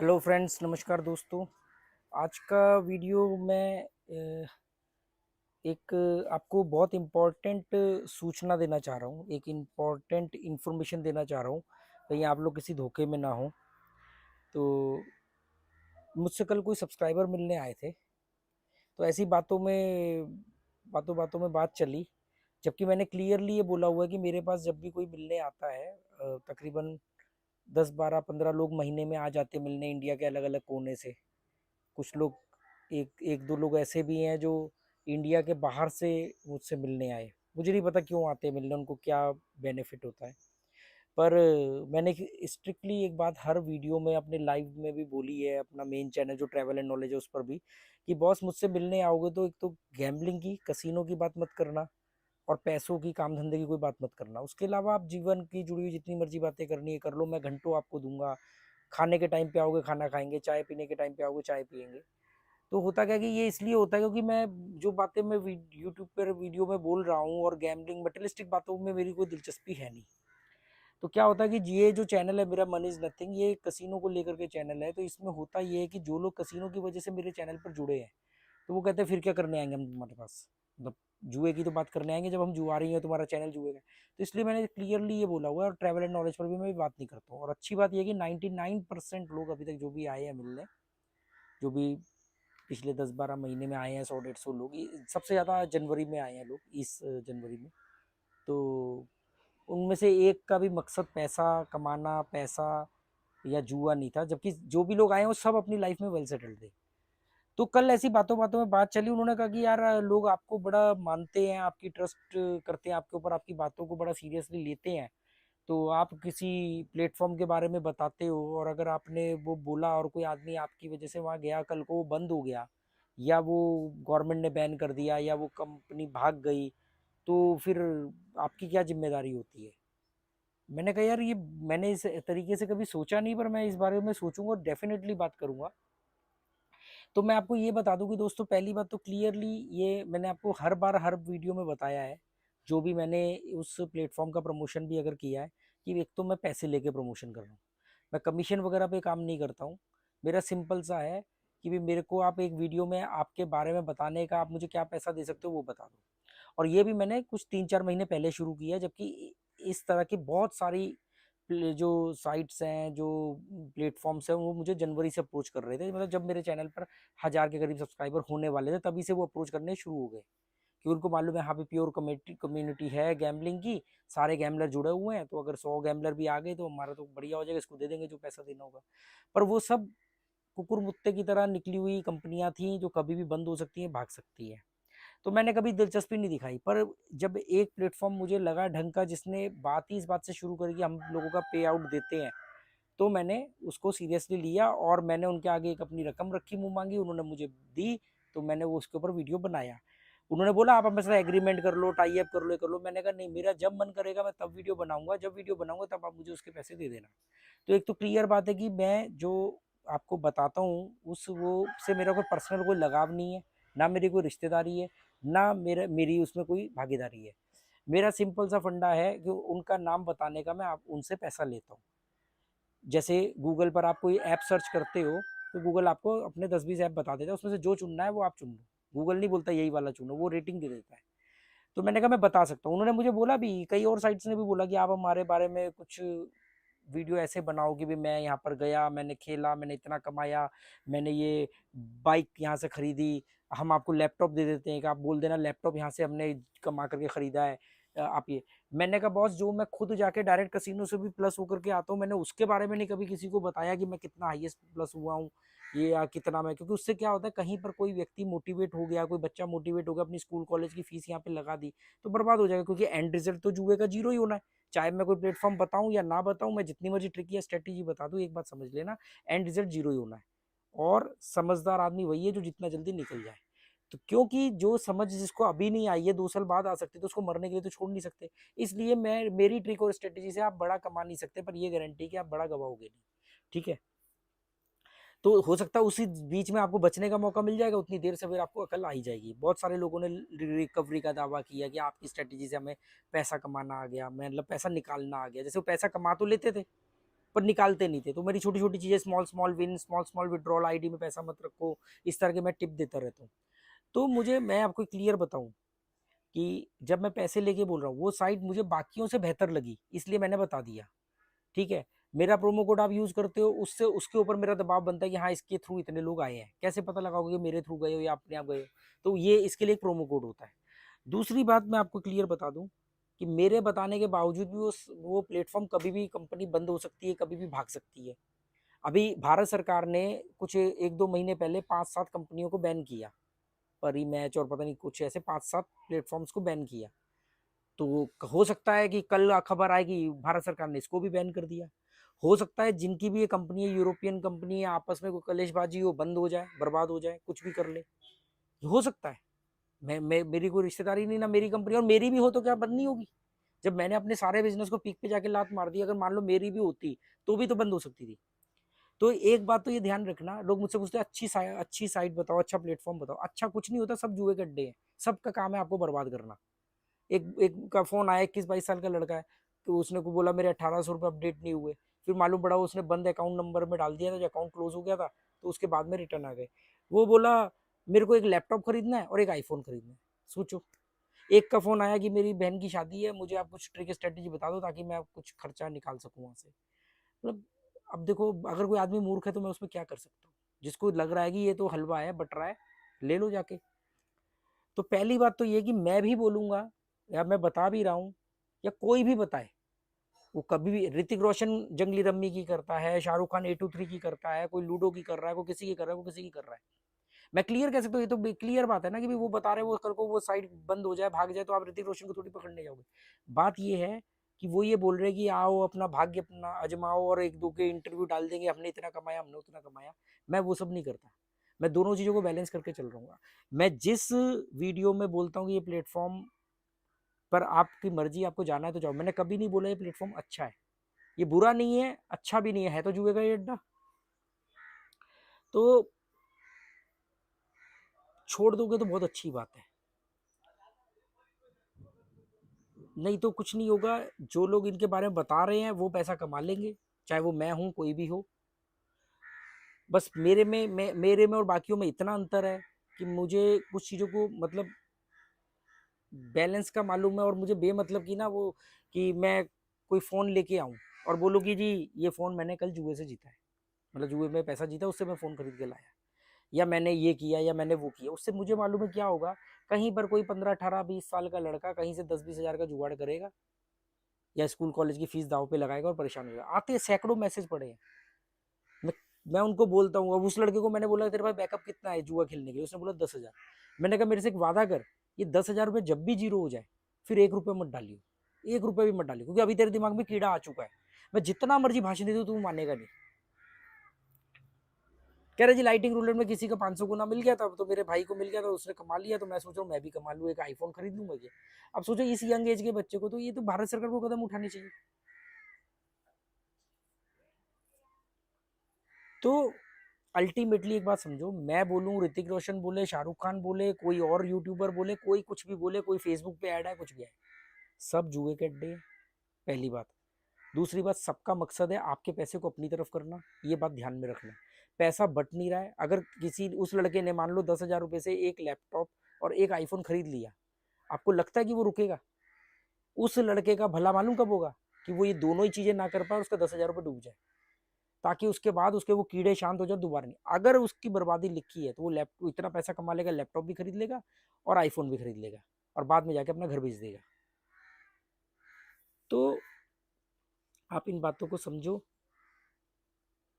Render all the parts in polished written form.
Hello friends, नमस्कार दोस्तों। आज का वीडियो में एक आपको बहुत इम्पोर्टेंट सूचना देना चाह रहा हूँ, एक इम्पोर्टेंट इन्फॉर्मेशन देना चाह रहा हूँ, कहीं आप लोग किसी धोखे में ना हो। तो मुझसे कल कोई सब्सक्राइबर मिलने आए थे, तो ऐसी बातों बातों में बात चली, जबकि मैंने क्लियरली ये बोला हुआ है कि मेरे पास जब भी कोई मिलने आता है तकरीबन 10 12 15 लोग महीने में आ जाते मिलने, इंडिया के अलग अलग कोने से। कुछ लोग, एक एक दो लोग ऐसे भी हैं जो इंडिया के बाहर से मुझसे मिलने आए। मुझे नहीं पता क्यों आते हैं मिलने, उनको क्या बेनिफिट होता है। पर मैंने स्ट्रिक्टली एक बात हर वीडियो में अपने लाइव में भी बोली है, अपना मेन चैनल जो ट्रैवल एंड नॉलेज है उस पर भी, कि बॉस मुझसे मिलने आओगे तो एक तो गैम्बलिंग की, कसिनो की बात मत करना, और पैसों की, काम धंधे की कोई बात मत करना। उसके अलावा आप जीवन की जुड़ी हुई जितनी मर्जी बातें करनी है कर लो, मैं घंटों आपको दूंगा। खाने के टाइम पे आओगे खाना खाएंगे, चाय पीने के टाइम पे आओगे चाय पियेंगे। तो होता क्या है कि ये इसलिए होता है क्योंकि मैं जो बातें मैं यूट्यूब पर वीडियो में बोल रहा हूँ और गैम्बलिंग मटेरियलिस्टिक बातों में मेरी कोई दिलचस्पी है नहीं। तो क्या होता है कि ये जो चैनल है मेरा, मनी इज नथिंग, ये कसिनो को लेकर के चैनल है। तो इसमें होता ये है कि जो लोग कसिनो की वजह से मेरे चैनल पर जुड़े हैं, तो वो कहते हैं फिर क्या करने आएंगे हम तुम्हारे पास, मतलब जुए की तो बात करने आएंगे जब हम जुआ रही हैं, तुम्हारा चैनल जुएगा। तो इसलिए मैंने क्लियरली ये बोला हुआ है, और ट्रैवल एंड नॉलेज पर भी मैं बात नहीं करता हूँ। और अच्छी बात यह है कि 99% लोग अभी तक जो भी आए हैं मिलने, जो भी पिछले 10 12 महीने में आए हैं, 100 150 लोग, सबसे ज़्यादा जनवरी में आए हैं लोग, इस जनवरी में। तो उनमें से एक का भी मकसद पैसा कमाना, पैसा या जुआ नहीं था, जबकि जो भी लोग आए हैं वो सब अपनी लाइफ में वेल सेटल्ड थे। तो कल ऐसी बातों बातों में बात चली, उन्होंने कहा कि यार लोग आपको बड़ा मानते हैं, आपकी ट्रस्ट करते हैं आपके ऊपर, आपकी बातों को बड़ा सीरियसली लेते हैं, तो आप किसी प्लेटफॉर्म के बारे में बताते हो, और अगर आपने वो बोला और कोई आदमी आपकी वजह से वहाँ गया, कल को वो बंद हो गया, या वो गवर्नमेंट ने बैन कर दिया, या वो कंपनी भाग गई, तो फिर आपकी क्या जिम्मेदारी होती है। मैंने कहा यार ये मैंने इस तरीके से कभी सोचा नहीं, पर मैं इस बारे में सोचूंगा और डेफिनेटली बात करूंगा। तो मैं आपको ये बता दूं कि दोस्तों, पहली बात तो क्लियरली ये मैंने आपको हर बार हर वीडियो में बताया है, जो भी मैंने उस प्लेटफॉर्म का प्रमोशन भी अगर किया है, कि एक तो मैं पैसे लेके प्रमोशन कर रहा हूँ, मैं कमीशन वगैरह पे काम नहीं करता हूँ। मेरा सिंपल सा है कि भी मेरे को आप एक वीडियो में आपके बारे में बताने का, आप मुझे क्या पैसा दे सकते हो वो बता दो। और ये भी मैंने कुछ 3 4 महीने पहले शुरू किया है, जबकि इस तरह की बहुत सारी जो साइट्स हैं, जो प्लेटफॉर्म्स हैं, वो मुझे जनवरी से अप्रोच कर रहे थे। मतलब जब मेरे चैनल पर 1000 के करीब सब्सक्राइबर होने वाले थे, तभी से वो अप्रोच करने शुरू हो गए, कि उनको मालूम है यहाँ पे प्योर कम्युनिटी कम्युनिटी है गैम्बलिंग की, सारे गैम्बलर जुड़े हुए हैं, तो अगर 100 गैम्बलर भी आ गए तो हमारा तो बढ़िया हो जाएगा, इसको दे देंगे जो पैसा देना होगा। पर वो सब कुकुर मुत्ते की तरह निकली हुई कंपनियां थी, जो कभी भी बंद हो सकती हैं, भाग सकती हैं। तो मैंने कभी दिलचस्पी नहीं दिखाई। पर जब एक प्लेटफॉर्म मुझे लगा ढंग का, जिसने बात ही इस बात से शुरू करी कि हम लोगों का पे आउट देते हैं, तो मैंने उसको सीरियसली लिया, और मैंने उनके आगे एक अपनी रकम रखी, मुंह मांगी, उन्होंने मुझे दी, तो मैंने वो उसके ऊपर वीडियो बनाया। उन्होंने बोला आप हमारे साथ एग्रीमेंट कर लो, टाई अप कर लो, ये कर लो। मैंने कहा नहीं, मेरा जब मन करेगा मैं तब वीडियो बनाऊंगा, जब वीडियो बनाऊंगा तब आप मुझे उसके पैसे दे देना। तो एक तो क्लियर बात है कि मैं जो आपको बताता हूँ उस वो से मेरा कोई पर्सनल कोई लगाव नहीं है, ना मेरी कोई रिश्तेदारी है, ना मेरी उसमें कोई भागीदारी है। मेरा सिंपल सा फंडा है कि उनका नाम बताने का मैं आप उनसे पैसा लेता हूँ। जैसे गूगल पर आप कोई ऐप सर्च करते हो, तो गूगल आपको अपने 10 20 ऐप बता देता है, उसमें से जो चुनना है वो आप चुन लो। गूगल नहीं बोलता यही वाला चुनो, वो रेटिंग दे देता है। तो मैंने कहा मैं बता सकता हूँ। उन्होंने मुझे बोला भी, कई और साइट्स ने भी बोला कि आप हमारे बारे में कुछ वीडियो ऐसे बनाओ कि भी मैं यहाँ पर गया, मैंने खेला, मैंने इतना कमाया, मैंने ये बाइक यहाँ से खरीदी, हम आपको लैपटॉप दे देते हैं कि आप बोल देना लैपटॉप यहाँ से हमने कमा करके खरीदा है, आप ये। मैंने कहा बॉस, जो मैं खुद जाके डायरेक्ट कसिनो से भी प्लस होकर के आता हूँ, मैंने उसके बारे में नहीं कभी किसी को बताया कि मैं कितना हाईएस्ट प्लस हुआ हूँ, ये या कितना मैं, क्योंकि उससे क्या होता है, कहीं पर कोई व्यक्ति मोटिवेट हो गया, कोई बच्चा मोटिवेट हो गया, अपनी स्कूल कॉलेज की फीस यहाँ पे लगा दी, तो बर्बाद हो जाएगा, क्योंकि एंड रिजल्ट तो जुए का जीरो ही होना है। चाहे मैं कोई प्लेटफॉर्म बताऊं या ना बताऊं, मैं जितनी मर्जी ट्रिक या स्ट्रेटेजी बता दूं, एक बात समझ लेना, एंड रिजल्ट जीरो ही होना है। और समझदार आदमी वही है जो जितना जल्दी निकल जाए। तो क्योंकि जो समझ जिसको अभी नहीं आई है, 2 साल बाद आ सकती है, तो उसको मरने के लिए तो छोड़ नहीं सकते। इसलिए मैं, मेरी ट्रिक और स्ट्रेटेजी से आप बड़ा कमा नहीं सकते, पर ये गारंटी कि आप बड़ा गवाओगे नहीं। ठीक है। तो हो सकता है उसी बीच में आपको बचने का मौका मिल जाएगा, उतनी देर से फिर आपको अकल आ ही जाएगी। बहुत सारे लोगों ने रिकवरी का दावा किया कि आपकी स्ट्रेटेजी से हमें पैसा कमाना आ गया, मतलब पैसा निकालना आ गया। जैसे वो पैसा कमा तो लेते थे, पर निकालते नहीं थे। तो मेरी छोटी छोटी चीजें, small small win, small small withdrawal, ID में पैसा मत रखो, इस तरह के मैं टिप देता रहता हूँ। तो मुझे, मैं आपको क्लियर बताऊं कि जब मैं पैसे लेके बोल रहा हूँ, वो साइट मुझे बाकियों से बेहतर लगी, इसलिए मैंने बता दिया। ठीक है, मेरा प्रोमो कोड आप यूज करते हो, उससे उसके ऊपर मेरा दबाव बनता है कि हाँ इसके थ्रू इतने लोग आए हैं। कैसे पता लगाओगे कि मेरे थ्रू गए हो या अपने आप गए हो? तो ये इसके लिए एक प्रोमो कोड होता है। दूसरी बात मैं आपको क्लियर बता दूं कि मेरे बताने के बावजूद भी वो प्लेटफॉर्म कभी भी, कंपनी बंद हो सकती है, कभी भी भाग सकती है। अभी भारत सरकार ने कुछ 1-2 महीने पहले 5-7 कंपनियों को बैन किया, परी मैच और पता नहीं कुछ ऐसे 5-7 प्लेटफॉर्म्स को बैन किया। तो हो सकता है कि कल खबर आएगी भारत सरकार ने इसको भी बैन कर दिया। हो सकता है जिनकी भी ये कंपनी है, यूरोपियन कंपनी है, आपस में कोई कलेशबाजी हो, बंद हो जाए, बर्बाद हो जाए, कुछ भी कर ले, हो सकता है। मैं मेरी कोई रिश्तेदारी नहीं ना मेरी कंपनी, और मेरी भी हो तो क्या बंद नहीं होगी? जब मैंने अपने सारे बिजनेस को पीक पे जाके लात मार दी, अगर मान लो मेरी भी होती तो भी तो बंद हो सकती थी। तो एक बात तो ये ध्यान रखना, लोग मुझसे पूछते हैं अच्छी साइट बताओ, अच्छा प्लेटफॉर्म बताओ। अच्छा कुछ नहीं होता, सब जुए के अड्डे हैं, सबका काम है आपको बर्बाद करना। एक एक का फोन आया, 21-22 साल का लड़का है, तो उसने को बोला मेरे 1800 रुपये अपडेट नहीं हुए। फिर मालूम पड़ा उसने बंद अकाउंट नंबर में डाल दिया था, जो अकाउंट क्लोज हो गया था, तो उसके बाद में रिटर्न आ गए। वो बोला मेरे को एक लैपटॉप खरीदना है और एक आईफोन खरीदना है। सोचो, एक का फोन आया कि मेरी बहन की शादी है, मुझे आप कुछ ट्रिक स्ट्रेटेजी बता दो ताकि मैं कुछ खर्चा निकाल सकूं वहां से। मतलब अब देखो, अगर कोई आदमी मूर्ख है तो मैं उसमें क्या कर सकता हूँ? जिसको लग रहा है कि ये तो हलवा है, बट रहा है, ले लो जाके। तो पहली बात तो ये कि मैं भी बोलूंगा, या मैं बता भी रहा हूँ, या कोई भी बताए, वो कभी भी, ऋतिक रोशन जंगली रम्मी की करता है, शाहरुख खान 823 की करता है, कोई लूडो की कर रहा है, कोई किसी की कर रहा है, कोई किसी की कर रहा है। मैं क्लियर कह सकता हूँ, ये तो क्लियर बात है ना कि वो बता रहे हैं, वो कल को वो साइट बंद हो जाए, भाग जाए, तो आप ऋतिक रोशन को थोड़ी पकड़ने जाओगे। बात ये है कि वो ये बोल रहे हैं कि आओ अपना भाग्य अपना अजमाओ, और एक दो के इंटरव्यू डाल देंगे, हमने इतना कमाया, हमने उतना कमाया। मैं वो सब नहीं करता, मैं दोनों चीजों को बैलेंस करके चल रहा हूँ। मैं जिस वीडियो में बोलता हूँ कि ये प्लेटफॉर्म पर आपकी मर्जी, आपको जाना है तो जाओ, मैंने कभी नहीं बोला ये प्लेटफॉर्म अच्छा है, ये बुरा नहीं है, अच्छा भी नहीं है तो जुए का ये अड्डा। तो छोड़ दोगे तो बहुत अच्छी बात है, नहीं तो कुछ नहीं होगा। जो लोग इनके बारे में बता रहे हैं वो पैसा कमा लेंगे, चाहे वो मैं हूं, कोई भी हो। बस मेरे में और बाकियों में इतना अंतर है कि मुझे कुछ चीज़ों को मतलब बैलेंस का मालूम है, और मुझे बेमतलब की ना वो, कि मैं कोई फ़ोन लेके आऊं और बोलूँ कि जी ये फ़ोन मैंने कल जुए से जीता है, मतलब जुए में पैसा जीता, उससे मैं फ़ोन खरीद के लाया, या मैंने ये किया या मैंने वो किया। उससे मुझे मालूम है क्या होगा, कहीं पर कोई 15-18-20 साल का लड़का कहीं से 10-20 हज़ार का जुगाड़ करेगा, या स्कूल कॉलेज की फीस दाव पे लगाएगा और परेशान हो जाएगा। आते सैकड़ों मैसेज पड़े हैं। मैं मैं उनको बोलता हूँ, अब उस लड़के को मैंने बोला तेरे पास बैकअप कितना है जुआ खेलने के लिए, उसने बोला 10,000। मैंने कहा मेरे से एक वादा कर, ये 10,000 रुपये जब भी जीरो हो जाए, फिर 1 रुपये मत डालियो, 1 रुपये भी मत डालियो, क्योंकि अभी तेरे दिमाग में कीड़ा आ चुका है। मैं जितना मर्जी भाषण दे दूँ तू मानेगा नहीं। कह रहे जी लाइटिंग रूलर में किसी का 500 गुना मिल गया था, तो मेरे भाई को मिल गया था, उसने कमा लिया, तो मैं सोच रहा हूँ मैं भी कमा लूँ, एक आईफोन खरीद लूंगा ये। अब सोचो इस यंग एज के बच्चे को, तो ये तो भारत सरकार को कदम उठानी चाहिए। तो अल्टीमेटली एक बात समझो, मैं बोलूं, ऋतिक रोशन बोले, शाहरुख खान बोले, कोई और यूट्यूबर बोले, कोई कुछ भी बोले, कोई फेसबुक पे ऐड है, कुछ भी है, सब जुए के अड्डे हैं, पहली बात। दूसरी बात, सबका मकसद है आपके पैसे को अपनी तरफ करना, ये बात ध्यान में रखना। पैसा बट नहीं रहा है। अगर किसी उस लड़के ने मान लो 10,000 रुपये से एक लैपटॉप और एक आईफोन खरीद लिया, आपको लगता है कि वो रुकेगा? उस लड़के का भला मालूम कब होगा, कि वो ये दोनों ही चीजें ना कर पाए, उसका 10,000 रुपये डूब जाए, ताकि उसके बाद उसके वो कीड़े शांत हो जाए, दोबारा नहीं। अगर उसकी बर्बादी लिखी है तो वो लैपटॉप इतना पैसा कमा लेगा, लैपटॉप भी खरीद लेगा और आईफोन भी खरीद लेगा, और बाद में जाके अपना घर बेच देगा। तो आप इन बातों को समझो,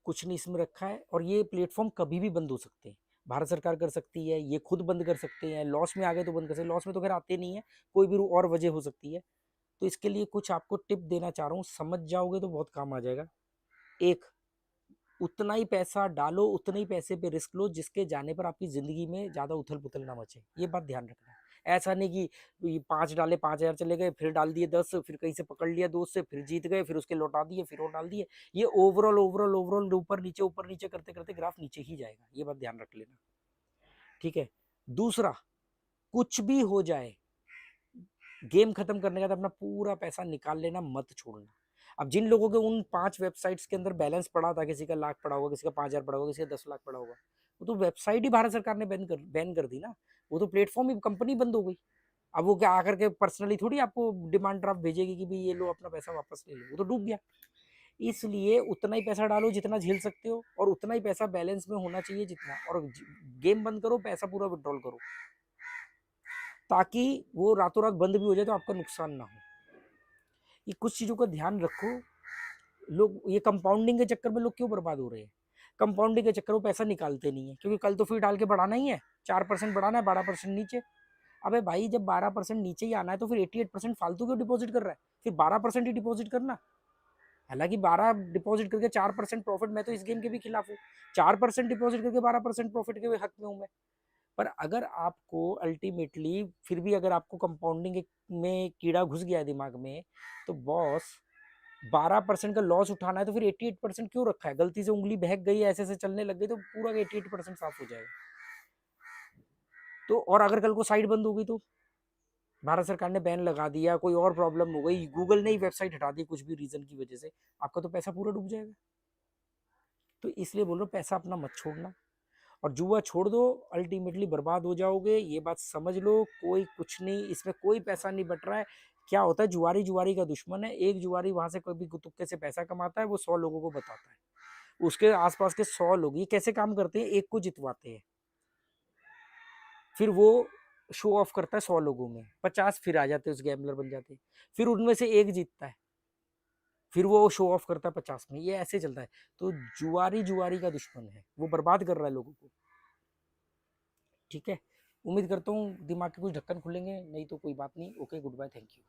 कुछ नहीं इसमें रखा है, और ये प्लेटफॉर्म कभी भी बंद हो सकते हैं। भारत सरकार कर सकती है, ये खुद बंद कर सकते हैं, लॉस में आ गए तो बंद कर सकते हैं, लॉस में तो खैर आते नहीं है, कोई भी और वजह हो सकती है। तो इसके लिए कुछ आपको टिप देना चाह रहा हूँ, समझ जाओगे तो बहुत काम आ जाएगा। एक, उतना ही पैसा डालो, उतने ही पैसे पे रिस्क लो जिसके जाने पर आपकी जिंदगी में ज्यादा उथल पुथल ना मचे, ये बात ध्यान रखना। ऐसा नहीं कि 5 डाले, 5,000 चले गए, फिर डाल दिए 10, फिर कहीं से पकड़ लिया दोस्त से, फिर जीत गए, फिर उसके लौटा दिए, फिर और डाल दिए। ये ओवरऑल ओवरऑल ओवरऑल ऊपर नीचे करते करते ग्राफ नीचे ही जाएगा, ये बात ध्यान रख लेना। ठीक है। दूसरा, कुछ भी हो जाए, गेम खत्म करने का तो अपना पूरा पैसा निकाल लेना, मत छोड़ना। अब जिन लोगों के उन 5 वेबसाइट्स के अंदर बैलेंस पड़ा था, किसी का लाख पड़ा होगा, किसी का 5,000 पड़ा होगा, किसी का 10 लाख पड़ा होगा, वो तो वेबसाइट ही भारत सरकार ने बैन कर दी ना, वो तो प्लेटफॉर्म ही, कंपनी बंद हो गई। अब वो क्या आकर के पर्सनली थोड़ी आपको डिमांड ड्राफ्ट भेजेगी कि भाई ये लो अपना पैसा वापस ले लो, वो तो डूब गया। इसलिए उतना ही पैसा डालो जितना झेल सकते हो, और उतना ही पैसा बैलेंस में होना चाहिए जितना, और गेम बंद करो, पैसा पूरा विड्रॉल करो, ताकि वो रातों रात बंद भी हो जाए तो आपका नुकसान ना हो। ये कुछ चीजों का ध्यान रखो। लोग ये कंपाउंडिंग के चक्कर में लोग क्यों बर्बाद हो रहे हैं? कंपाउंडिंग के चक्कर में पैसा निकालते नहीं है, क्योंकि कल तो फिर डाल के बढ़ाना ही है, 4% बढ़ाना है, 12% नीचे। अबे भाई जब 12% नीचे ही आना है तो फिर 88% फालतू क्यों डिपॉजिट कर रहा है? फिर 12% ही डिपॉजिट करना। हालांकि 12 डिपॉजिट करके 4% प्रॉफिट, मैं तो इस गेम के भी खिलाफ हूँ। 4% डिपॉजिट करके 12% प्रॉफिट के हक में हूँ मैं। पर अगर आपको अल्टीमेटली फिर भी अगर आपको कंपाउंडिंग में कीड़ा घुस गया है दिमाग में, तो बॉस 12% का लॉस उठाना है तो फिर 88% क्यों रखा है? गलती से उंगली बहक गई, ऐसे ऐसे चलने लग गई तो पूरा 88% साफ हो जाएगा। तो और अगर कल को साइट बंद हो गई तो भारत सरकार ने बैन लगा दिया, कोई और प्रॉब्लम हो गई, गूगल ने ही वेबसाइट हटा दी कुछ भी रीजन की वजह से, आपका तो पैसा पूरा डूब जाएगा। तो इसलिए बोल रहा हूँ पैसा अपना मत छोड़ना, और जुआ छोड़ दो, अल्टीमेटली बर्बाद हो जाओगे, ये बात समझ लो। कोई कुछ नहीं, इसमें कोई पैसा नहीं बट रहा है। क्या होता है, जुआरी जुआरी का दुश्मन है। एक जुआरी वहां से कभी तुक्के से पैसा कमाता है, वो 100 लोगों को बताता है, उसके आसपास के 100 लोग ये कैसे काम करते हैं, एक को जितवाते हैं, फिर वो शो ऑफ करता है 100 लोगों में, 50 फिर आ जाते हैं, उस गैम्बलर बन जाते हैं, फिर उनमें से एक जीतता है, फिर वो शो ऑफ करता है 50 में, ये ऐसे चलता है। तो जुआरी जुआरी का दुश्मन है, वो बर्बाद कर रहा है लोगों को। ठीक है, उम्मीद करता हूँ दिमाग के कुछ ढक्कन खुलेंगे, नहीं तो कोई बात नहीं। Okay, good bye, thank you.